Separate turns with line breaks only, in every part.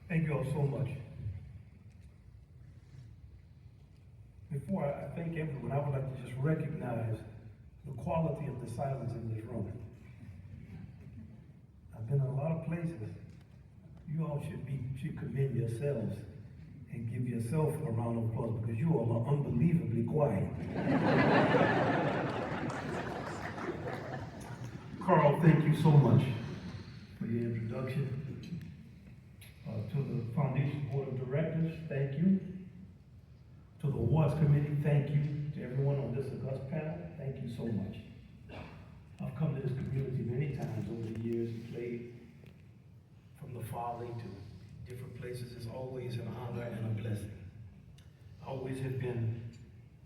Thank you all so much. Before I thank everyone, I would like to just recognize the quality of the silence in this room. I've been in a lot of places. You all should commend yourselves and give yourself a round of applause because you all are unbelievably quiet. Carl, thank you so much for your introduction. To the Foundation Board of Directors, thank you. To the Awards Committee, thank you. To everyone on this august panel, thank you so much. I've come to this community many times over the years and played from the Folly to different places. It's always an honor and a blessing. I always have been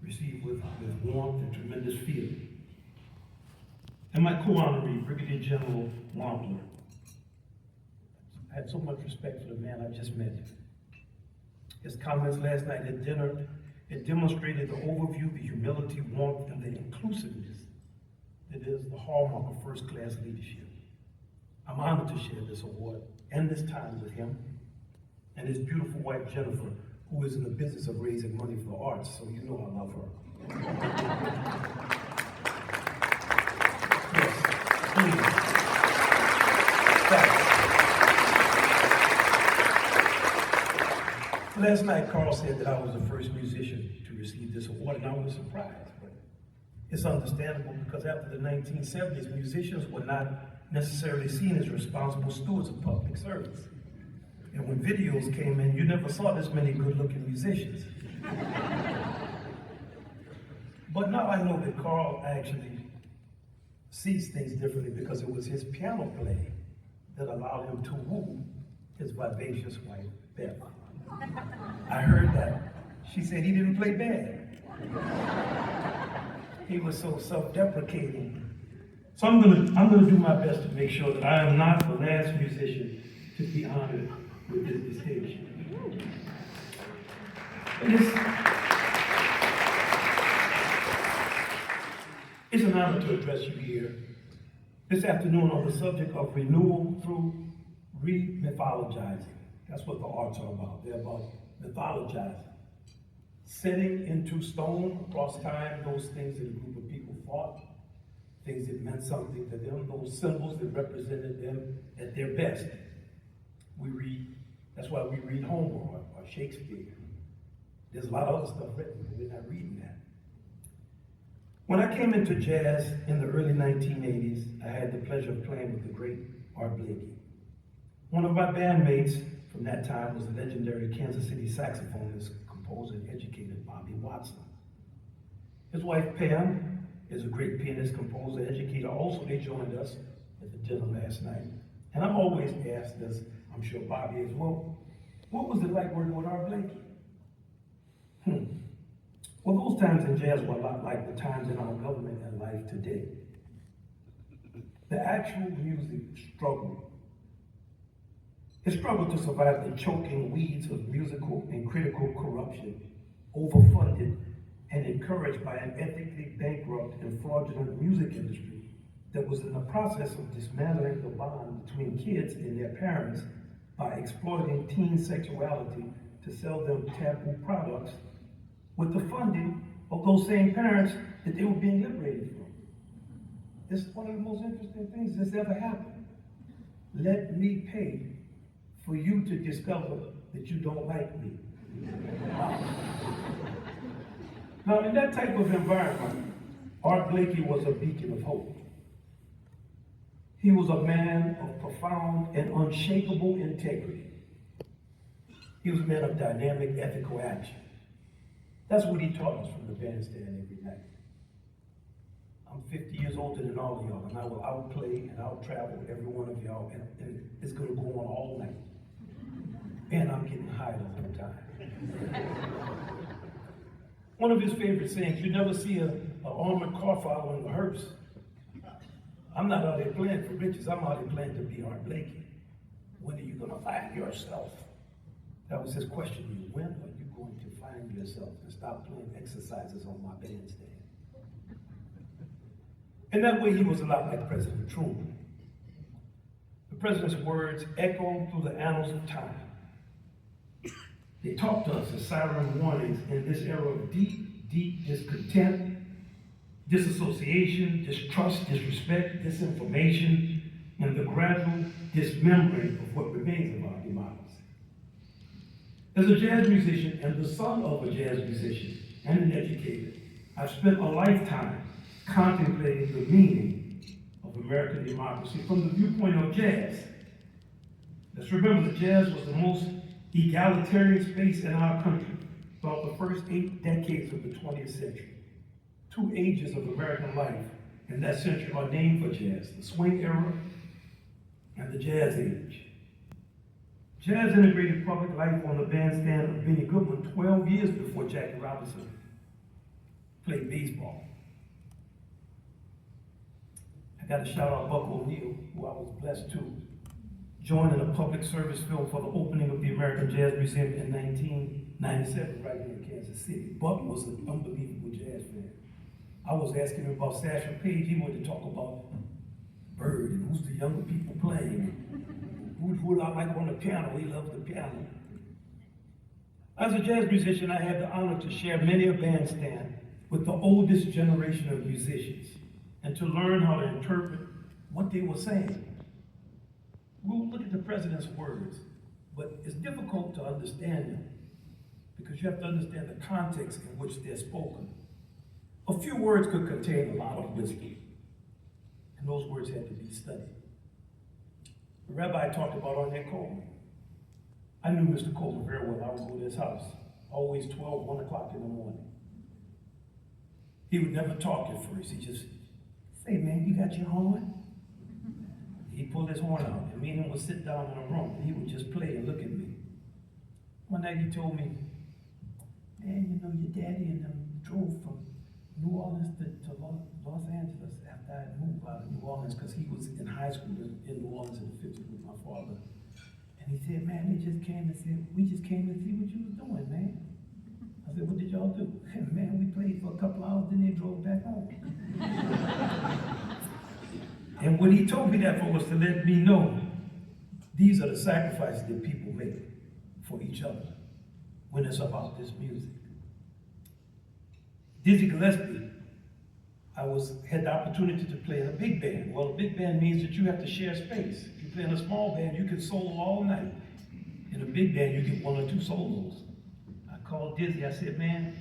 received with warmth and tremendous feeling. And my co-honoree, Brigadier General Wampler. I had so much respect for the man I just met. His comments last night at dinner, it demonstrated the overview, the humility, warmth, and the inclusiveness that is the hallmark of first-class leadership. I'm honored to share this award and this time with him and his beautiful wife, Jennifer, who is in the business of raising money for the arts, so you know I love her. Yes, please. Thanks. Last night, Carl said that I was the first musician to receive this award, and I was surprised. But it's understandable because after the 1970s, musicians were not necessarily seen as responsible stewards of public service. And when videos came in, you never saw this many good-looking musicians. But now I know that Carl actually sees things differently because it was his piano playing that allowed him to woo his vivacious wife, Beth. I heard that. She said he didn't play bad. He was so self-deprecating. So I'm gonna do my best to make sure that I am not the last musician to be honored with this distinction. It's an honor to address you here this afternoon on the subject of renewal through re-mythologizing. That's what the arts are about. They're about mythologizing. Setting into stone across time those things that a group of people thought, things that meant something to them, those symbols that represented them at their best. That's why we read Homer or Shakespeare. There's a lot of other stuff written, but we're not reading that. When I came into jazz in the early 1980s, I had the pleasure of playing with the great Art Blakey. One of my bandmates from that time was the legendary Kansas City saxophonist, composer, and educator Bobby Watson. His wife Pam is a great pianist, composer, educator. Also, they joined us at the dinner last night. And I'm always asked this, I'm sure Bobby is, well, what was it like working with Art Blakey? Well, those times in jazz were a lot like the times in our government and life today. The actual music struggled. It struggled to survive the choking weeds of musical and critical corruption, overfunded and encouraged by an ethically bankrupt and fraudulent music industry that was in the process of dismantling the bond between kids and their parents by exploiting teen sexuality to sell them taboo products with the funding of those same parents that they were being liberated from. This is one of the most interesting things that's ever happened. Let me pay for you to discover that you don't like me. Now, in that type of environment, Art Blakey was a beacon of hope. He was a man of profound and unshakable integrity. He was a man of dynamic ethical action. That's what he taught us from the bandstand every night. I'm 50 years older than all of y'all, and I will outplay and out-travel every one of y'all, and it's gonna go on all night. And I'm getting high the whole time. One of his favorite sayings, you never see an armored car following a hearse. I'm not out there playing for riches, I'm out there playing to be Art Blakey. When are you gonna find yourself? That was his question to you. When are you going to find yourself and stop playing exercises on my bandstand? In that way, he was a lot like President Truman. The president's words echo through the annals of time. They talk to us as siren warnings in this era of deep, deep discontent, disassociation, distrust, disrespect, disinformation, and the gradual dismembering of what remains of our democracy. As a jazz musician and the son of a jazz musician and an educator, I've spent a lifetime contemplating the meaning of American democracy from the viewpoint of jazz. Let's remember that jazz was the most egalitarian space in our country throughout the first 8 decades of the 20th century. 2 ages of American life in that century are named for jazz: the swing era and the jazz age. Jazz integrated public life on the bandstand of Benny Goodman 12 years before Jackie Robinson played baseball. I got to shout out Buck O'Neill, who I was blessed to join in a public service film for the opening of the American Jazz Museum in 1997 right here in Kansas City. Buck was an unbelievable jazz fan. I was asking him about Satchel Paige. He wanted to talk about Bird and who's the younger people playing. Who I like on the piano. He loves the piano. As a jazz musician, I had the honor to share many a bandstand with the oldest generation of musicians and to learn how to interpret what they were saying. We'll look at the president's words, but it's difficult to understand them because you have to understand the context in which they're spoken. A few words could contain a lot of wisdom, and those words had to be studied. The rabbi talked about Ornette Coleman. I knew Mr. Coleman very well. I would go to his house, always 12, 1 o'clock in the morning. He would never talk at first. He just say, "Man, you got your horn?" He'd pull his horn out, and me and him would sit down in a room, and he would just play and look at me. One night he told me, "Man, you know, your daddy and them drove from New Orleans to Los Angeles after I moved out of New Orleans because he was in high school in New Orleans in the 50s with my father. And he said, man, we just came to see what you was doing, man." I said, "What did y'all do?" "Man, we played for a couple hours, then they drove back home." And what he told me that for was to let me know these are the sacrifices that people make for each other when it's about this music. Dizzy Gillespie, I had the opportunity to play in a big band. Well, a big band means that you have to share space. If you play in a small band, you can solo all night. In a big band, you get 1 or 2 solos. I called Dizzy, I said, "Man,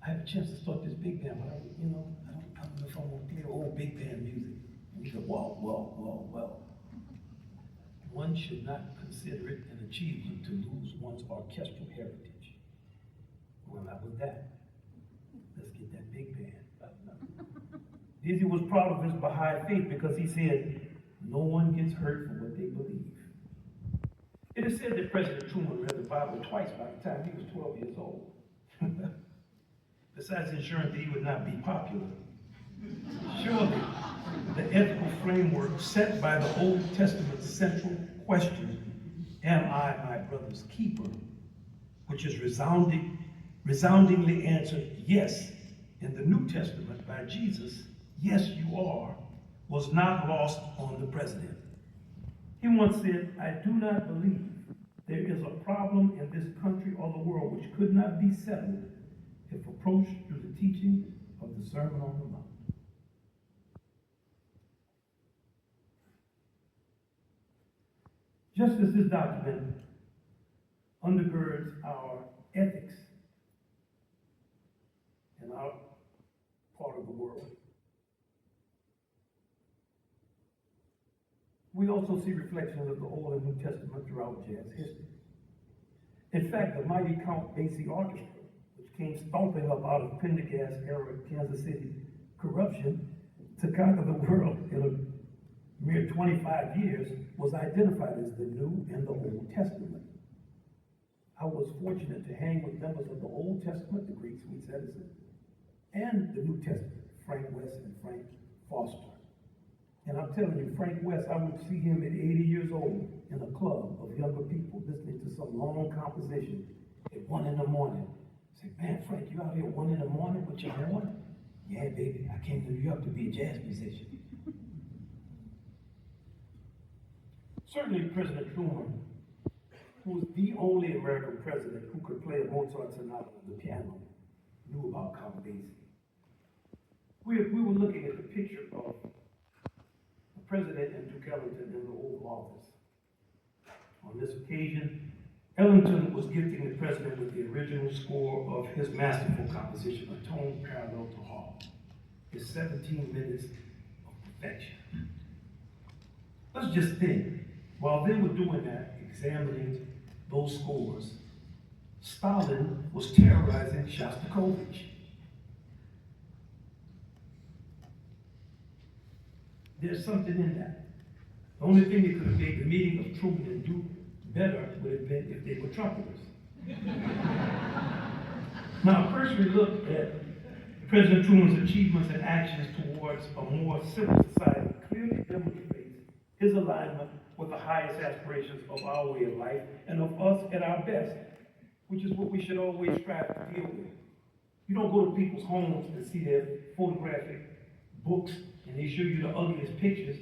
I have a chance to start this big band, but I don't know if I want to play old big band music." And he said, well. One should not consider it an achievement to lose one's orchestral heritage. Well, that was that. Let's get that big band. Dizzy was proud of his Baha'i faith because he said, no one gets hurt for what they believe. It is said that President Truman read the Bible twice by the time he was 12 years old. Besides ensuring that he would not be popular. Surely, the ethical framework set by the Old Testament's central question, am I my brother's keeper, which is resoundingly answered yes in the New Testament by Jesus, yes you are, was not lost on the president. He once said, "I do not believe there is a problem in this country or the world which could not be settled if approached through the teaching of the Sermon on the Mount." Just as this document undergirds our ethics in our part of the world, we also see reflections of the Old and New Testament throughout jazz history. In fact, the mighty Count Basie Orchestra, which came stomping up out of Pendergast-era Kansas City corruption to conquer the world in a mere 25 years, was identified as the New and the Old Testament. I was fortunate to hang with members of the Old Testament, the great Sweet Edison, and the New Testament, Frank West and Frank Foster. And I'm telling you, Frank West, I would see him at 80 years old in a club of younger people listening to some long composition at 1 in the morning. Say, "Man, Frank, you out here at 1 in the morning with your horn?" "Yeah, baby, I came to New York to be a jazz musician." Certainly, President Truman who was the only American president who could play a Mozart sonata on the piano, knew about Count Basie. We were looking at the picture of the president and Duke Ellington in the Oval Office. On this occasion, Ellington was gifting the president with the original score of his masterful composition, A Tone Parallel to Harp. It's 17 minutes of perfection. Let's just think, while they were doing that, examining those scores, Stalin was terrorizing Shostakovich. There's something in that. The only thing that could have made the meeting of Truman and Duke better would have been if they were trumpeters. Now, a cursory look at President Truman's achievements and actions towards a more civil society clearly demonstrates his alignment with the highest aspirations of our way of life and of us at our best, which is what we should always strive to deal with. You don't go to people's homes and see their photographic books and they show you the ugliest pictures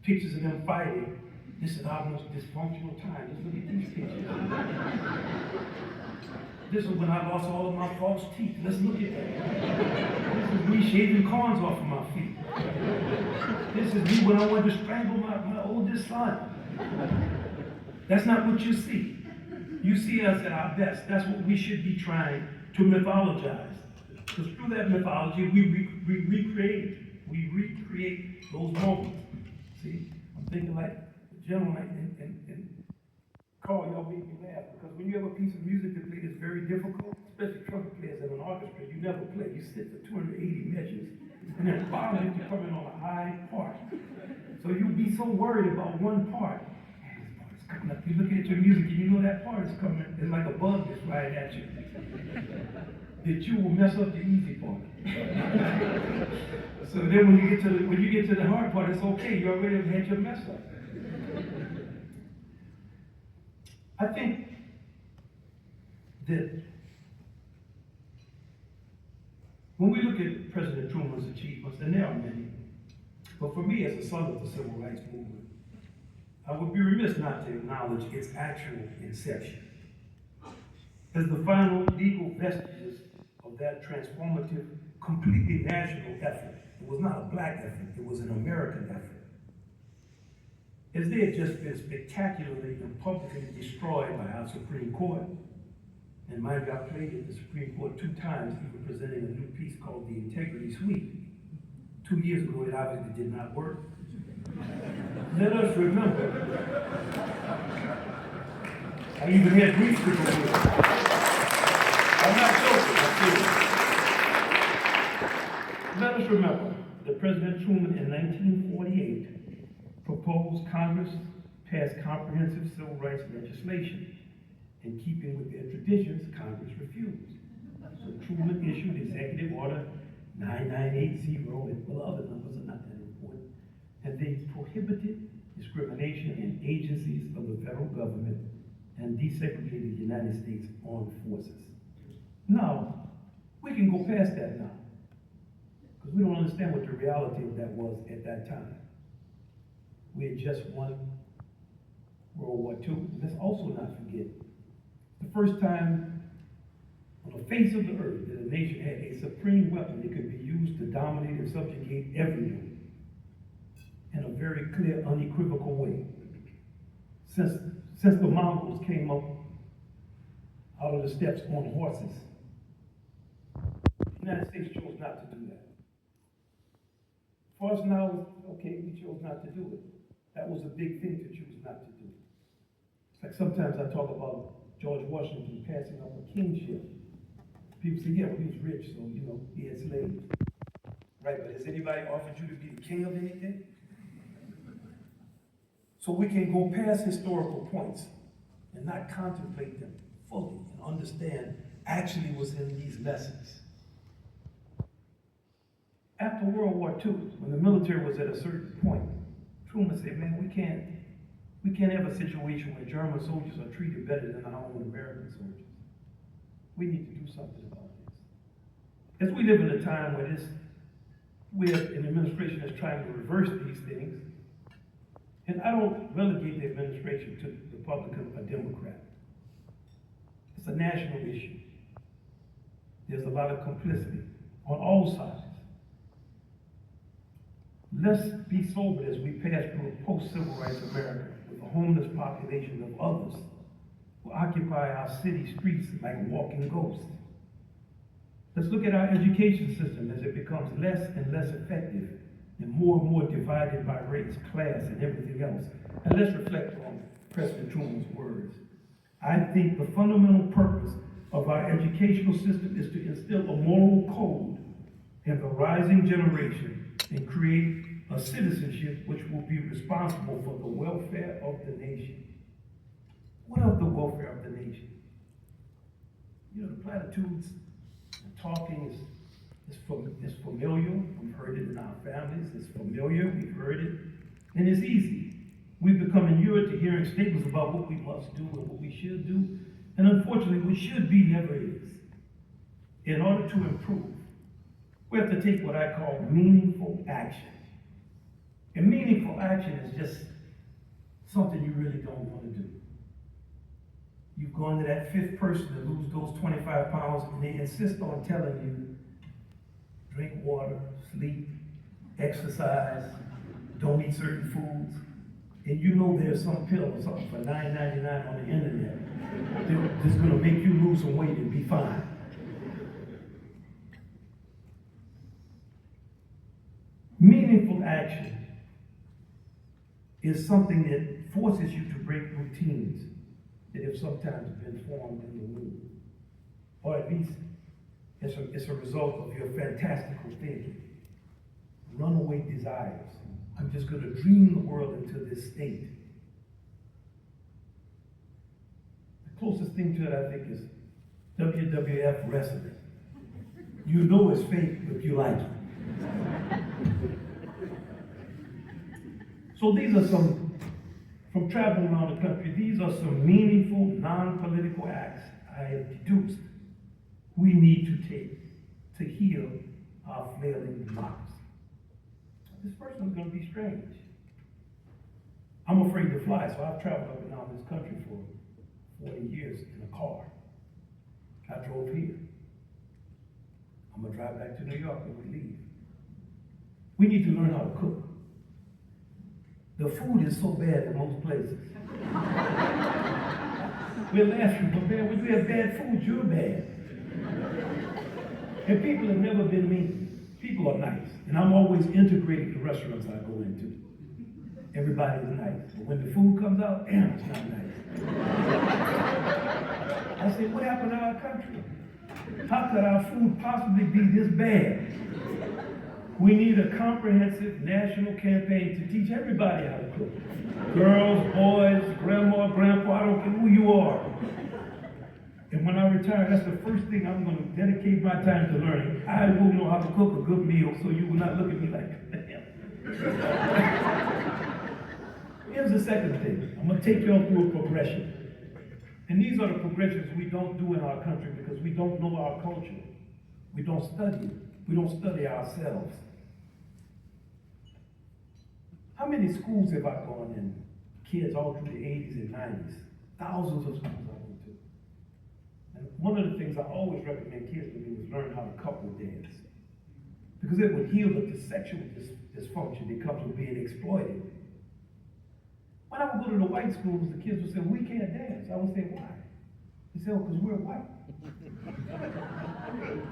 of them fighting. This is our most dysfunctional time. Just look at these pictures. This is when I lost all of my false teeth. Let's look at that. This is me shaving corns off of my feet. This is me when I wanted to strangle my oldest son. That's not what you see. You see us at our best. That's what we should be trying to mythologize. Because through that mythology, we recreate those moments. See, I'm thinking like the gentleman and Carl, y'all make me laugh, because when you have a piece of music to play, it's very difficult, especially trumpet players in an orchestra. You never play. You sit for 280 measures, and then finally you come in on a high part. So you'll be so worried about one part. Man, this part is coming up. You're looking at your music, and you know that part is coming. It's like a bug that's right at you. That you will mess up the easy part. So then when you get to the hard part, it's okay. You already have had your mess up. I think that when we look at President Truman's achievements, and there are many, but for me as a son of the civil rights movement, I would be remiss not to acknowledge its actual inception. As the final legal vestiges of that transformative, completely national effort. It was not a black effort, it was an American effort. As they had just been spectacularly and publicly destroyed by our Supreme Court, and mind you, I played at the Supreme Court 2 times, even presenting a new piece called the Integrity Suite. 2 years ago, it obviously did not work. Let us remember, I even had briefs to go with it. I'm not joking, I'm serious. Let us remember that President Truman in 1948 proposed Congress pass comprehensive civil rights legislation. In keeping with their traditions, Congress refused. So Truman issued Executive Order 9980, and well, other numbers are not that important, and they prohibited discrimination in agencies of the federal government and desegregated the United States Armed Forces. Now, we can go past that now, because we don't understand what the reality of that was at that time. We had just won World War II. And let's also not forget, the first time on the face of the earth that a nation had a supreme weapon that could be used to dominate and subjugate everyone in a very clear, unequivocal way. Since the Mongols came up out of the steppes on horses, the United States chose not to do that. For us now, okay, we chose not to do it. That was a big thing to choose not to do. It's like sometimes I talk about George Washington passing up a kingship. People say, yeah, well, he was rich, so, he had slaves. Right, but has anybody offered you to be the king of anything? So we can go past historical points and not contemplate them fully and understand actually what's in these lessons. After World War II, when the military was at a certain point, Truman said, man, we can't have a situation where German soldiers are treated better than our own American soldiers. We need to do something about this. As we live in a time where we have an administration that's trying to reverse these things, and I don't relegate the administration to Republican or Democrat. It's a national issue. There's a lot of complicity on all sides. Let's be sober as we pass through a post-civil rights America with a homeless population of others who occupy our city streets like walking ghosts. Let's look at our education system as it becomes less and less effective and more divided by race, class, and everything else. And let's reflect on President Truman's words. I think the fundamental purpose of our educational system is to instill a moral code in the rising generation and create a citizenship which will be responsible for the welfare of the nation. What of the welfare of the nation? You know, the platitudes and talking is familiar. We've heard it in our families. It's familiar. We've heard it. And it's easy. We've become inured to hearing statements about what we must do and what we should do. And unfortunately, what should be never is. In order to improve, we have to take what I call meaningful action. And meaningful action is just something you really don't want to do. You've gone to that fifth person to lose those 25 pounds, and they insist on telling you, drink water, sleep, exercise, don't eat certain foods. And you know there's some pill or something for $9.99 on the internet that's going to make you lose some weight and be fine. Meaningful action is something that forces you to break routines that have sometimes been formed in the womb. Or at least it's a result of your fantastical thinking, runaway desires. I'm just going to dream the world into this state. The closest thing to it, I think, is WWF wrestling. You know it's fake, but you like it. So these are some, from traveling around the country, these are some meaningful, non-political acts I have deduced we need to take to heal our flailing democracy. This person's going to be strange. I'm afraid to fly, so I've traveled up and down this country for 40 years in a car. I drove here. I'm going to drive back to New York when we leave. We need to learn how to cook. The food is so bad in most places. We're laughing, but man, when you have bad food, you're bad. And people have never been mean. People are nice. And I'm always integrating the restaurants I go into. Everybody's nice. But when the food comes out, damn, it's not nice. I say, what happened to our country? How could our food possibly be this bad? We need a comprehensive national campaign to teach everybody how to cook. Girls, boys, grandma, grandpa, I don't care who you are. And when I retire, that's the first thing I'm going to dedicate my time to learning. I will know how to cook a good meal so you will not look at me like, damn. Here's the second thing. I'm going to take you all through a progression. And these are the progressions we don't do in our country because we don't know our culture. We don't study it. We don't study ourselves. How many schools have I gone in? Kids all through the 80s and 90s. Thousands of schools I went to. And one of the things I always recommend kids to do is learn how to couple dance. Because it would heal the sexual dysfunction that comes with being exploited. When I would go to the white schools, the kids would say, we can't dance. I would say, why? They say, oh, because we're white.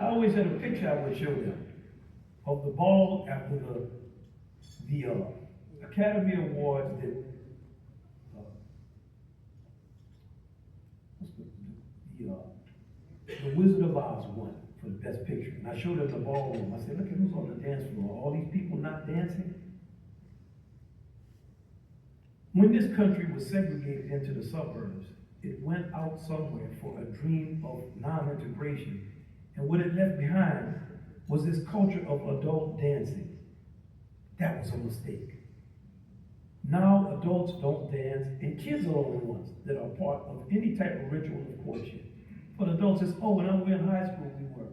I always had a picture I would show them of the ball after the Academy Awards that the Wizard of Oz won for the best picture. And I showed them the ballroom. I said, look at who's on the dance floor. All these people not dancing. When this country was segregated into the suburbs, it went out somewhere for a dream of non-integration. And what it left behind was this culture of adult dancing. That was a mistake. Now adults don't dance, and kids are the only ones that are part of any type of ritual of courtship. But adults says, oh, when we were in high school, we were.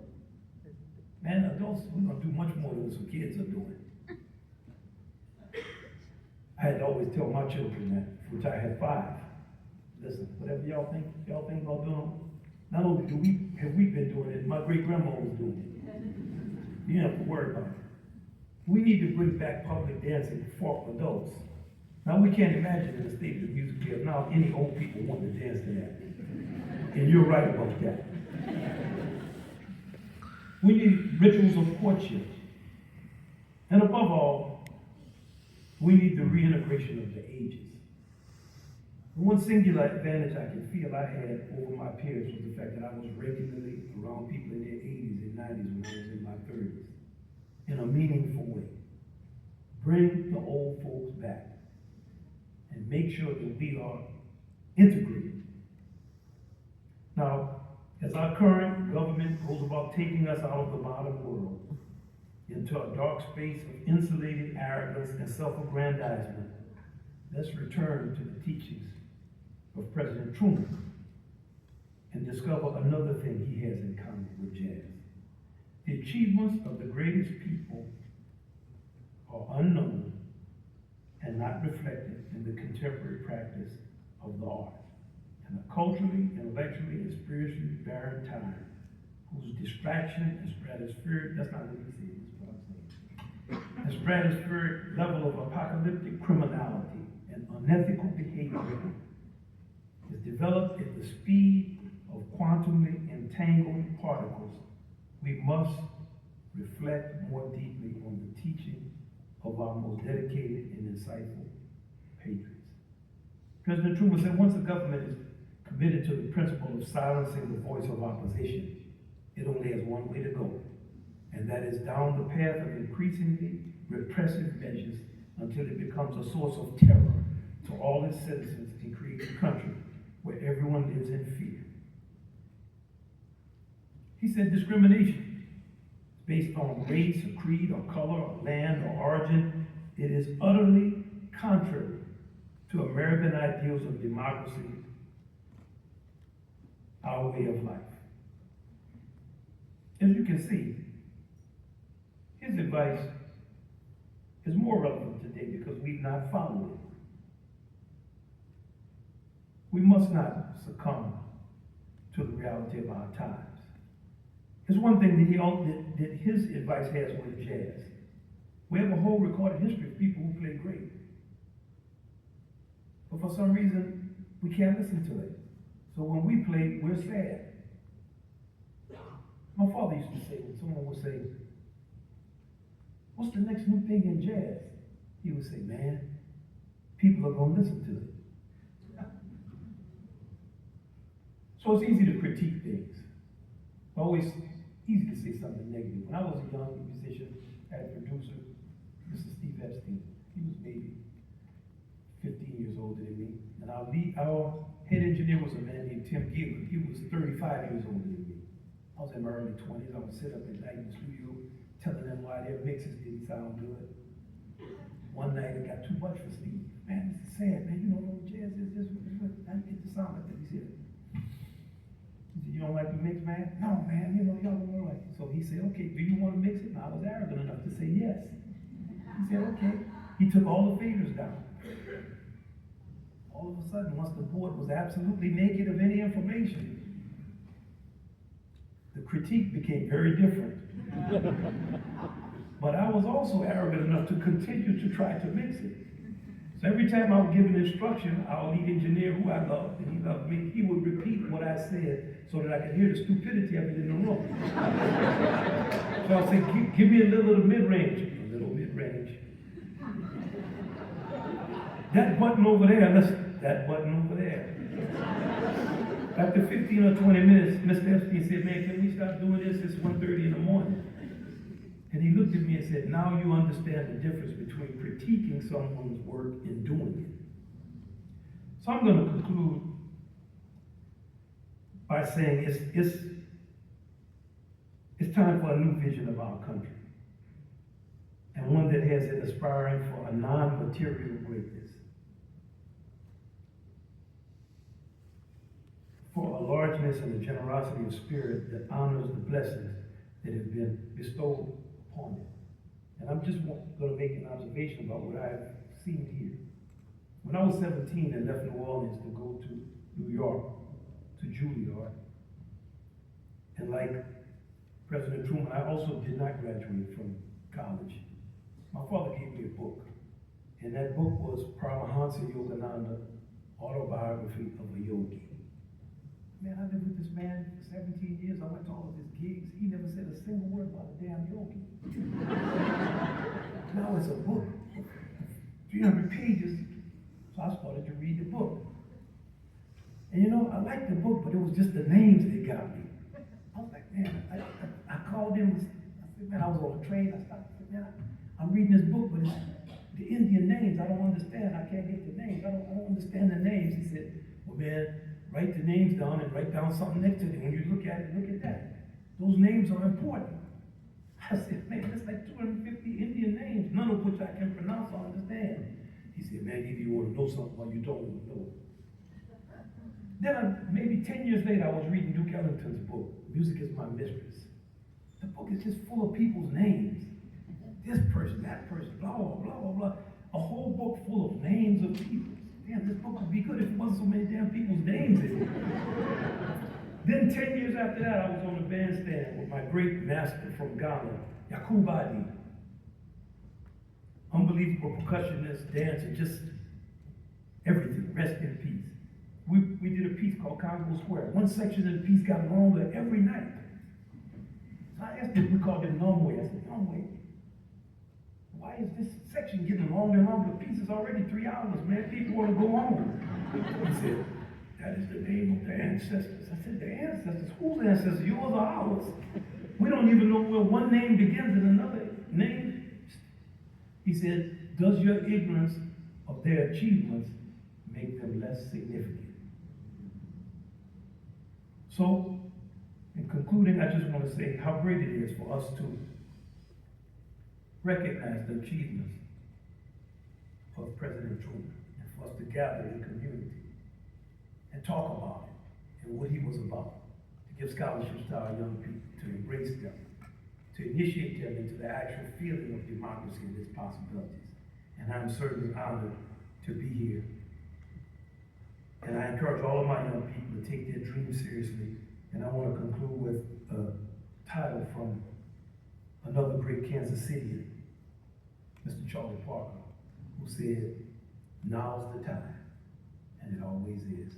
Man, adults, we're going to do much more than what some kids are doing. I had to always tell my children that, which I had 5. Listen, whatever y'all think about doing, Not only have we been doing it, my great-grandma was doing it. You don't have to worry about it. We need to bring back public dancing for adults. Now, we can't imagine in the state of the music field now any old people want to dance to that. And you're right about that. We need rituals of courtship. And above all, we need the reintegration of the ages. The one singular advantage I can feel I had over my peers was the fact that I was regularly around people in their 80s and 90s when I was in my 30s, in a meaningful way. Bring the old folks back and make sure that we are integrated. Now, as our current government goes about taking us out of the modern world into a dark space of insulated arrogance and self-aggrandizement, let's return to the teachings of President Truman and discover another thing he has in common with jazz. The achievements of the greatest people are unknown and not reflected in the contemporary practice of the art. In a culturally, intellectually, and spiritually barren time, whose distraction and stratospheric, that's not what he said, that's what I'm saying. A stratospheric level of apocalyptic criminality and unethical behavior is developed at the speed of quantumly entangled particles, we must reflect more deeply on the teaching of our most dedicated and insightful patriots. President Truman said, once the government is committed to the principle of silencing the voice of opposition, it only has one way to go, and that is down the path of increasingly repressive measures until it becomes a source of terror to all its citizens and creates a country where everyone lives in fear. He said discrimination based on race or creed or color or land or origin, it is utterly contrary to American ideals of democracy, our way of life. As you can see, his advice is more relevant today because we've not followed it. We must not succumb to the reality of our times. It's one thing that his advice has with jazz. We have a whole recorded history of people who play great. But for some reason, we can't listen to it. So when we play, we're sad. My father used to say, when someone would say, what's the next new thing in jazz? He would say, man, people are going to listen to it. So it's easy to critique things. Always easy to say something negative. When I was a young musician, I had a producer, Mr. Steve Epstein. He was maybe 15 years older than me. And our head engineer was a man named Tim Gilbert. He was 35 years older than me. I was in my early 20s. I would sit up at night in the studio telling them why their mixes didn't sound good. One night it got too much for Steve. Man, this is sad, man. You know what jazz is? This I get the sound like that. He said, you don't like the mix, man? No, man, you know, y'all don't like it. So he said, okay, do you want to mix it? And I was arrogant enough to say yes. He said, okay. He took all the faders down. All of a sudden, once the board was absolutely naked of any information, the critique became very different. But I was also arrogant enough to continue to try to mix it. So every time I would give an instruction, our lead engineer, who I loved, and he loved me, he would repeat what I said so that I could hear the stupidity of it in the room. So I'll say, give me a little of the mid-range. A little mid-range. That button over there, listen, that button over there. After 15 or 20 minutes, Mr. Epstein said, man, can we stop doing this? It's 1:30 in the morning. And he looked at me and said, now you understand the difference between critiquing someone's work and doing it. So I'm going to conclude by saying it's time for a new vision of our country, and one that has it aspiring for a non-material greatness, for a largeness and a generosity of spirit that honors the blessings that have been bestowed upon it. And I'm just going to make an observation about what I've seen here. When I was 17 and left New Orleans to go to New York, to Juilliard, when I also did not graduate from college, my father gave me a book. And that book was Paramahansa Yogananda, Autobiography of a Yogi. Man, I lived with this man for 17 years. I went to all of his gigs. He never said a single word about a damn yogi. Now it's a book, 300 pages. So I started to read the book. And you know, I liked the book, but it was just the names that got me. I was like, man, I called him. I said, man, I was on a train. I stopped. I said, man, I'm reading this book, but it's the Indian names. I don't understand. I can't get the names. I don't understand the names. He said, well, man, write the names down and write down something next to them. When you look at it, look at that. Those names are important. I said, man, that's like 250 Indian names, none of which I can pronounce or understand. He said, man, either you want to know something or you don't want to know. Then maybe 10 years later, I was reading Duke Ellington's book, Music is My Mistress. The book is just full of people's names. This person, that person, blah, blah, blah, blah, blah. A whole book full of names of people. Damn, this book would be good if it wasn't so many damn people's names in it. Then 10 years after that, I was on the bandstand with my great master from Ghana, Yakubadi. Unbelievable percussionist, dancer, just everything, rest in peace. We did a piece called Congo Square. One section of the piece got longer every night. So I asked him, we called it Nomwe. I said, Nomwe, why is this section getting longer and longer? The piece is already 3 hours, man. People want to go home. He said, that is the name of the ancestors. I said, the ancestors? Whose ancestors? Yours or ours? We don't even know where one name begins and another name. He said, does your ignorance of their achievements make them less significant? So, in concluding, I just want to say how great it is for us to recognize the achievements of President Truman and for us to gather in community and talk about it and what he was about, to give scholarships to our young people, to embrace them, to initiate them into the actual feeling of democracy and its possibilities. And I'm certainly honored to be here. And I encourage all of my young people to take their dreams seriously. And I want to conclude with a title from another great Kansas Citian, Mr. Charlie Parker, who said, now's the time, and it always is.